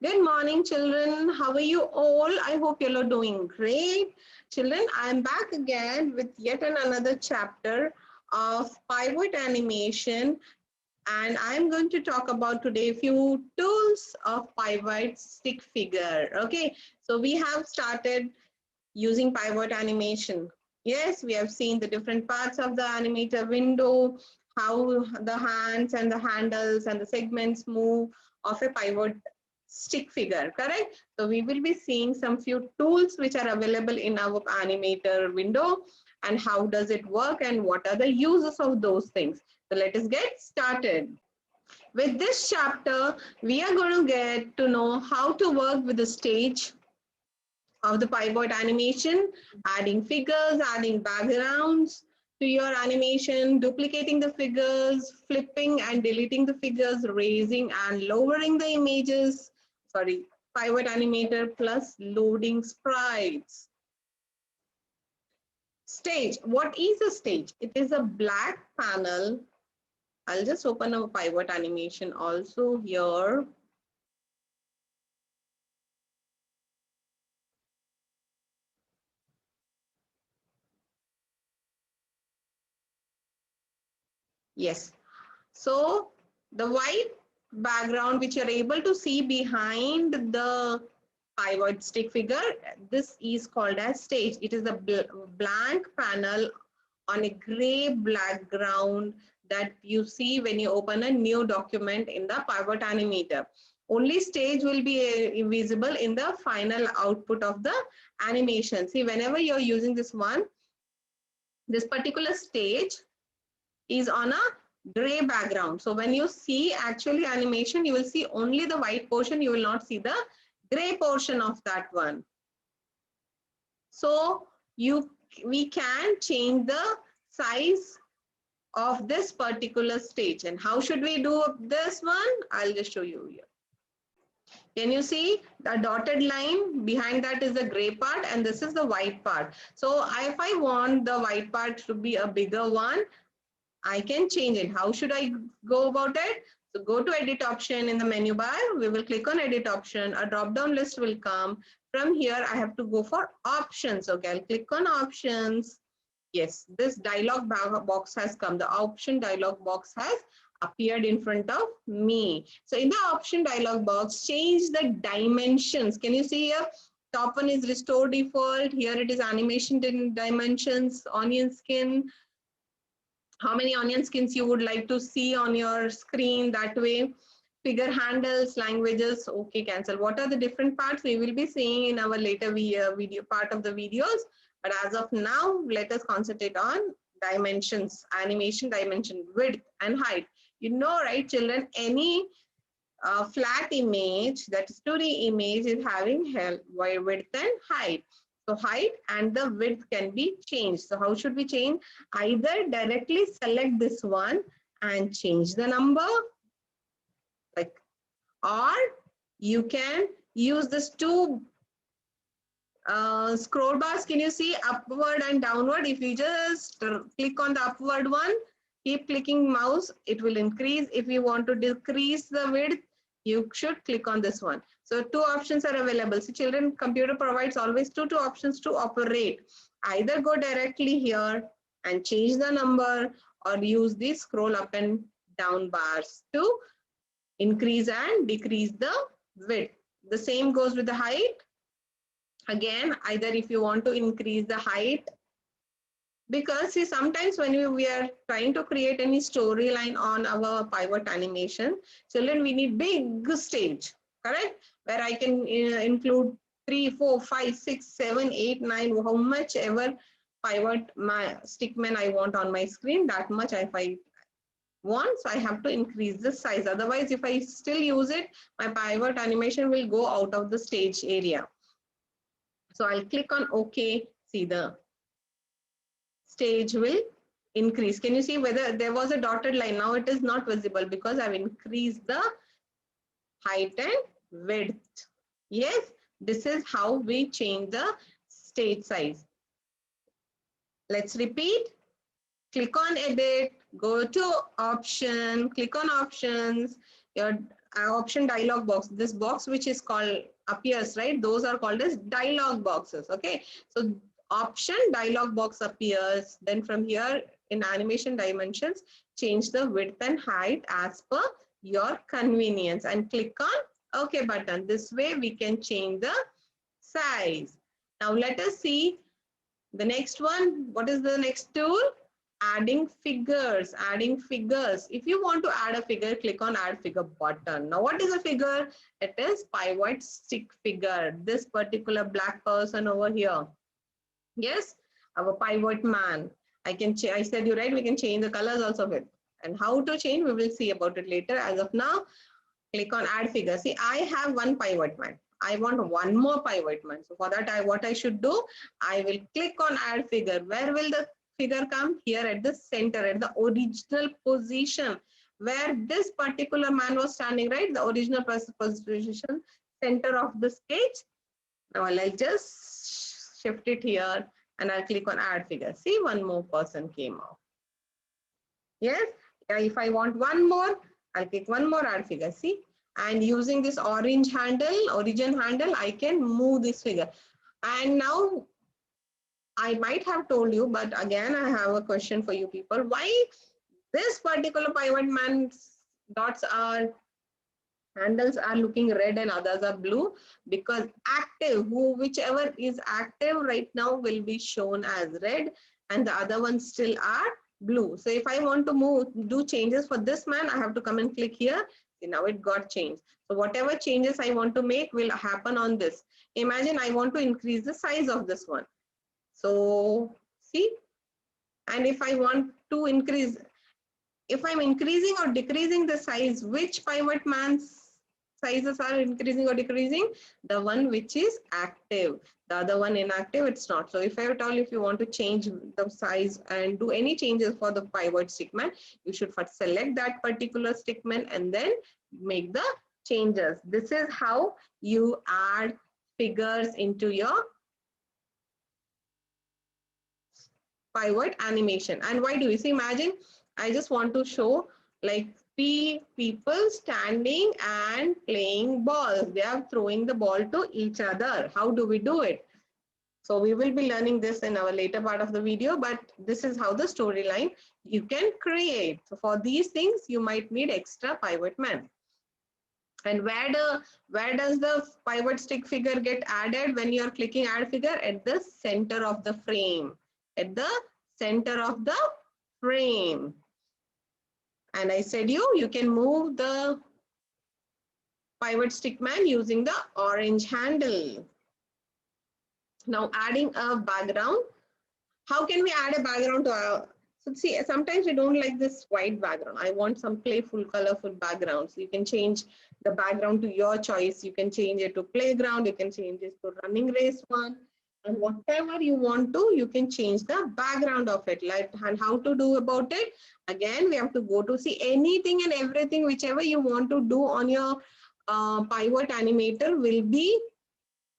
Good morning, children. How are you all? I hope you are doing great. Children, I am back again with yet another chapter of pivot animation, and I am going to talk about today a few tools of pivot stick figure. Okay, so we have started using pivot animation. Yes, we have seen the different parts of the animator window, how the hands and the handles and the segments move of a pivot stick figure, correct? So we will be seeing some few tools which are available in our animator window and how does it work and what are the uses of those things. So let us get started. With this chapter, we are going to get to know how to work with the stage of the pivot animation, adding figures, adding backgrounds to your animation, duplicating the figures, flipping and deleting the figures, raising and lowering the images, sorry, pivot animator plus loading sprites. Stage, what is a stage? It is a black panel. I'll just open a pivot animation also here. Yes. So the white background which you're able to see behind the pivot stick figure, this is called as stage. It is a blank panel on a gray background that you see when you open a new document in the pivot animator. Only stage will be visible in the final output of the animation. See, whenever you're using this one, this particular stage is on a gray background. So when you see actually animation, you will see only the white portion. You will not see the gray portion of that one. So we can change the size of this particular stage. And how should we do this one? I'll just show you here. Can you see the dotted line behind that is the gray part and this is the white part. So if I want the white part to be a bigger one, I can change it. How should I go about it? So go to edit option in the menu bar. We will click on edit option. A drop down list will come. From here, I have to go for options. Okay, I'll click on options. Yes, this dialog box has come. The option dialog box has appeared in front of me. So in the option dialog box, change the dimensions. Can you see here? Top one is restore default. Here it is animation dimensions, onion skin, how many onion skins you would like to see on your screen that way. Figure handles, languages, okay, cancel. What are the different parts we will be seeing in our later video part of the videos, but as of now let us concentrate on dimensions, animation dimension, width and height. You know, right, children, any flat image, that is 2D image, is having width and height. So height and the width can be changed. So how should we change? Either directly select this one and change the number, like, or you can use this two scroll bars. Can you see upward and downward? If you just click on the upward one, keep clicking mouse, it will increase. If you want to decrease the width, you should click on this one. So two options are available. So children, computer provides always two options to operate. Either go directly here and change the number, or use the scroll up and down bars to increase and decrease the width. The same goes with the height. Again, either if you want to increase the height, because see, sometimes when we are trying to create any storyline on our pivot animation, children, we need big stage, correct? Where I can include 3, 4, 5, 6, 7, 8, 9, how much ever pivot my stickman I want on my screen, that much if I want, so I have to increase the size. Otherwise, if I still use it, my pivot animation will go out of the stage area. So I'll click on OK. See, the stage will increase. Can you see whether there was a dotted line? Now it is not visible because I've increased the height and width. Yes, this is how we change the stage size. Let's repeat. Click on edit, go to option, click on options. Your option dialog box. This box which is called appears, right? Those are called as dialog boxes. Okay. So option dialog box appears. Then from here in animation dimensions, change the width and height as per your convenience and click on OK button. This way we can change the size. Now let us see the next one. What is the next tool? Adding figures. Adding figures. If you want to add a figure, click on add figure button. Now what is a figure? It is pivot stick figure. This particular black person over here. Yes, our pivot man. I said you right, we can change the colors also of it. And how to change, we will see about it later. As of now, click on add figure. See, I have one pivot man. I want one more pivot man. So for that, what I should do, I will click on add figure. Where will the figure come? Here at the center, at the original position where this particular man was standing, right? The original position, center of the sketch. Now I'll just shift it here and I'll click on add figure. See, one more person came out. Yes, if I want one more, I'll click one more add figure. See, and using this orange handle, origin handle, I can move this figure. And now I might have told you, but again, I have a question for you people. Why this particular pivot man's dots are handles are looking red and others are blue? Because active, whichever is active right now will be shown as red and the other ones still are blue. So if I want to do changes for this man, I have to come and click here. See, now it got changed. So whatever changes I want to make will happen on this. Imagine I want to increase the size of this one. So see, and if I want to increase, if I'm increasing or decreasing the size, which pivot man's sizes are increasing or decreasing? The one which is active. The other one inactive, it's not. So if I at all, if you want to change the size and do any changes for the pivot stickman, you should first select that particular stickman and then make the changes. This is how you add figures into your pivot animation. And why do you see? Imagine I just want to show like people standing and playing balls. They are throwing the ball to each other. How do we do it? So we will be learning this in our later part of the video, but this is how the storyline you can create. So for these things, you might need extra pivot man. And where does the pivot stick figure get added when you are clicking add figure? At the center of the frame. At the center of the frame. And I said you can move the pivot stick man using the orange handle. Now adding a background. How can we add a background to our, so see, sometimes we don't like this white background. I want some playful, colorful background. So you can change the background to your choice. You can change it to playground. You can change it to running race one. And whatever you want to, you can change the background of it. Like, and how to do about it? Again, we have to go to see anything and everything, whichever you want to do on your pivot animator will be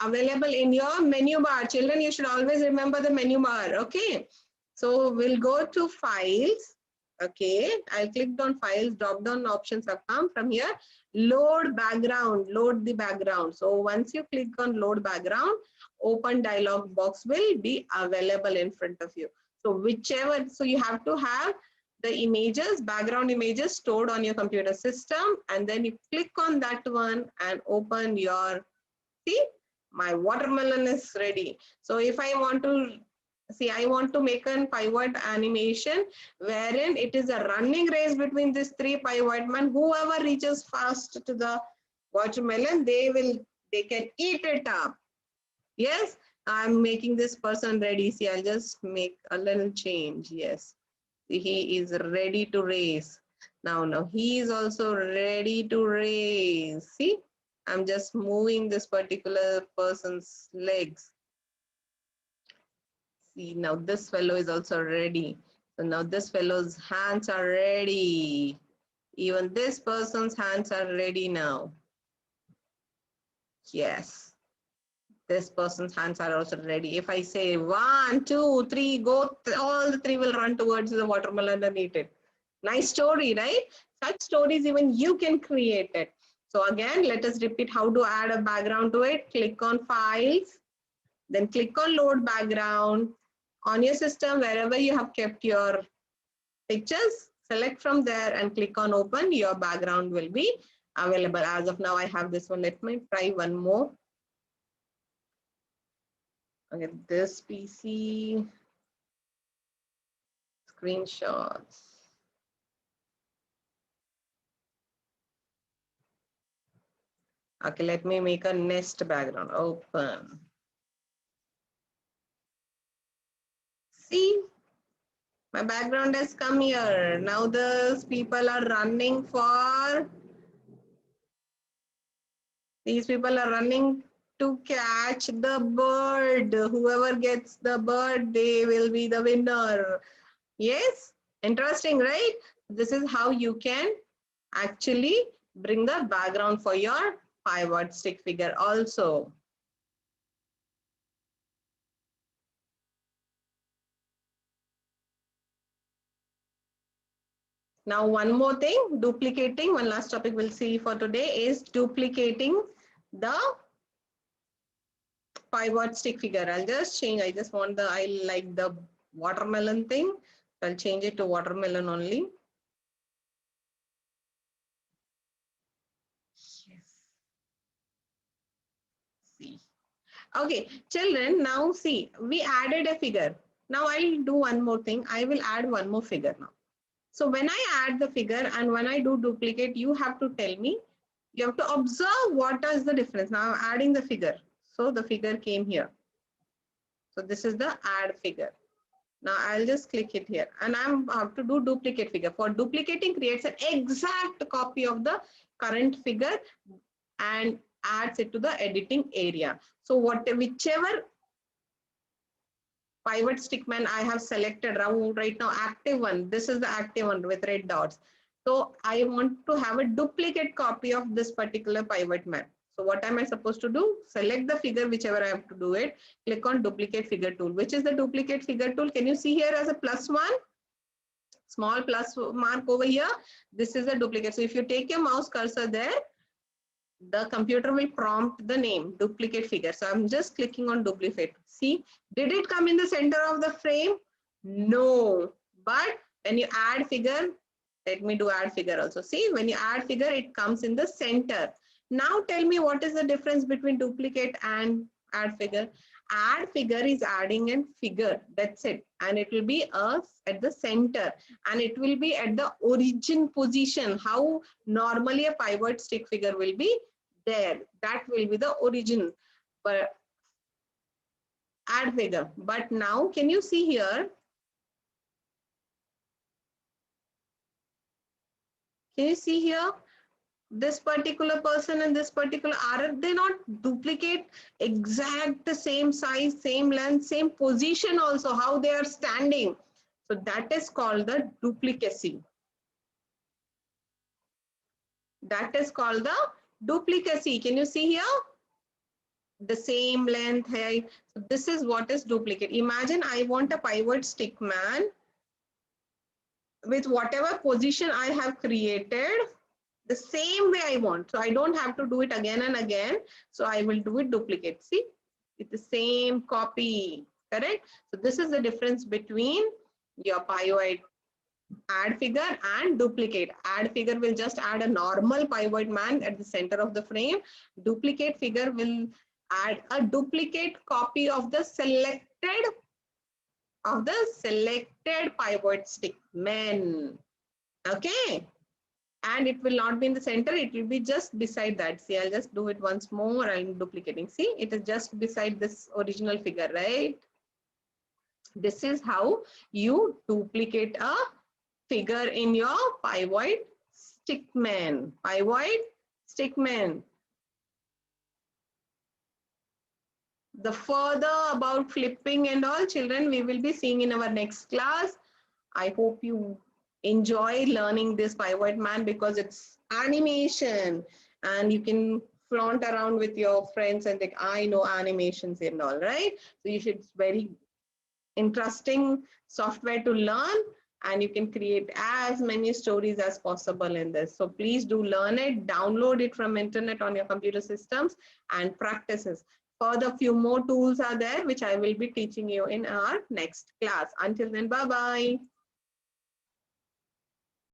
available in your menu bar. Children, you should always remember the menu bar. Okay. So we'll go to files. Okay. I clicked on files, drop down options have come from here. Load background, load the background. So once you click on load background, open dialog box will be available in front of you. So whichever, so you have to have the images, background images stored on your computer system, and then you click on that one and open your, see, my watermelon is ready. So if I want to see, I want to make a pivot animation wherein it is a running race between these three pivot men. Whoever reaches fast to the watermelon, they can eat it up. Yes, I'm making this person ready. See, I'll just make a little change. Yes, he is ready to race. Now he is also ready to race. See, I'm just moving this particular person's legs. See, now this fellow is also ready. So now this fellow's hands are ready. Even this person's hands are ready now. Yes. This person's hands are also ready. If I say 1, 2, 3, go, all the three will run towards the watermelon and eat it. Nice story, right? Such stories even you can create it. So again, let us repeat how to add a background to it. Click on files, then click on load background. On your system, wherever you have kept your pictures, select from there and click on open. Your background will be available. As of now, I have this one. Let me try one more. Okay, this PC screenshots. Okay, let me make a nest background. Open. See, my background has come here. Now those people are running for, these people are running to catch the bird. Whoever gets the bird, they will be the winner. Yes, interesting, right? This is how you can actually bring the background for your pivot stick figure also. Now, one more thing, duplicating, one last topic we'll see for today is duplicating the pivot stick figure. I'll just change, I just want the, I like the watermelon thing. I'll change it to watermelon only. Yes. See. Okay, children, now see, we added a figure. Now I'll do one more thing. I will add one more figure now. So when I add the figure and when I do duplicate, you have to tell me, you have to observe what is the difference. Now I'm adding the figure. So the figure came here. So this is the add figure. Now I'll just click it here and I have to do duplicate figure. For duplicating creates an exact copy of the current figure and adds it to the editing area. So whichever pivot stickman I have selected right now, active one, this is the active one with red dots. So I want to have a duplicate copy of this particular pivot man. So what am I supposed to do? Select the figure, whichever I have to do it. Click on duplicate figure tool. Which is the duplicate figure tool? Can you see here as a +1? Small plus mark over here. This is a duplicate. So if you take your mouse cursor there, the computer will prompt the name duplicate figure. So I'm just clicking on duplicate. See, did it come in the center of the frame? No. But when you add figure, let me do add figure also. See, when you add figure, it comes in the center. Now tell me what is the difference between duplicate and add figure. Add figure is adding a figure. That's it. And it will be at the center. And it will be at the origin position. How normally a pivot stick figure will be there. That will be the origin. But add figure. But now can you see here? Can you see here? This particular person and this particular, are they not duplicate exact the same size, same length, same position also, how they are standing? So that is called the duplicacy. That is called the duplicacy. Can you see here? The same length, height. So this is what is duplicate. Imagine I want a pivot stick man with whatever position I have created, the same way I want. So I don't have to do it again and again. So I will do it duplicate. See, it's the same copy, correct? So this is the difference between your pivot add figure and duplicate. Add figure will just add a normal pivot man at the center of the frame. Duplicate figure will add a duplicate copy of the selected pivot stick man. Okay. And it will not be in the center, it will be just beside that. See, I'll just do it once more. I'm duplicating. See, it is just beside this original figure, right? This is how you duplicate a figure in your pivot stickman. Pivot stickman. The further about flipping and all, children, we will be seeing in our next class. I hope you enjoy learning this pivot man because it's animation and you can flaunt around with your friends and think, I know animations and all, right? So you should, it's very interesting software to learn. and you can create as many stories as possible in this. So please do learn it, download it from internet on your computer systems and practices. Further, few more tools are there which I will be teaching you in our next class. Until then, bye bye.